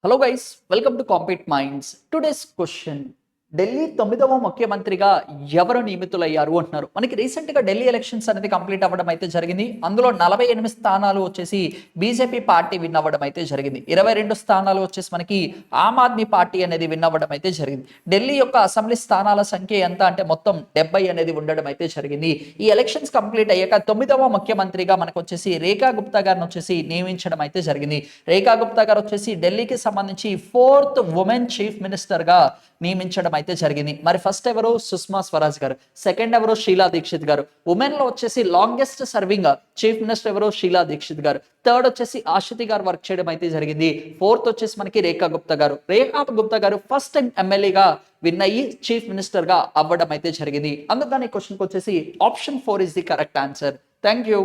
Hello guys, welcome to Compete Minds. Today's question: Delhi 9వ ముఖ్యమంత్రిగా ఎవరు నియమితులయ్యారు అంటున్నారు. మనకి రీసెంట్గా ఢిల్లీ ఎలక్షన్స్ అనేది కంప్లీట్ అవ్వడం అయితే జరిగింది. అందులో 48 స్థానాలు వచ్చేసి బీజేపీ పార్టీ విన్ అవ్వడం అయితే జరిగింది. 22 స్థానాలు వచ్చేసి మనకి ఆమ్ ఆద్మీ పార్టీ అనేది విన్ అవ్వడం అయితే జరిగింది. ఢిల్లీ యొక్క అసెంబ్లీ స్థానాల సంఖ్య ఎంత అంటే మొత్తం 70 అనేది ఉండడం అయితే జరిగింది. ఈ ఎలక్షన్స్ కంప్లీట్ అయ్యాక 9వ ముఖ్యమంత్రిగా మనకు వచ్చేసి రేఖా గుప్తా గారిని వచ్చేసి నియమించడం అయితే జరిగింది. రేఖా గుప్తా గారు వచ్చేసి ఢిల్లీకి సంబంధించి 4th ఉమెన్ చీఫ్ మినిస్టర్ గా నియమించడం అయితే జరిగింది. మరి ఫస్ట్ ఎవరు? సుష్మా స్వరాజ్ గారు. సెకండ్ ఎవరు? షీలా దీక్షిత్ గారు. ఉమెన్ లో వచ్చేసి లాంగెస్ట్ సర్వింగ్ చీఫ్ మినిస్టర్ ఎవరు? షీలా దీక్షిత్ గారు. థర్డ్ వచ్చేసి ఆశితి గారు వర్క్ చేయడం అయితే జరిగింది. ఫోర్త్ వచ్చేసి మనకి రేఖా గుప్తా గారు. రేఖా గుప్తా గారు ఫస్ట్ టైం ఎమ్మెల్యేగా విన్ అయ్యి చీఫ్ మినిస్టర్ గా అవ్వడం అయితే జరిగింది. అందుకని క్వశ్చన్కి వచ్చేసి option 4 is the correct answer. Thank you.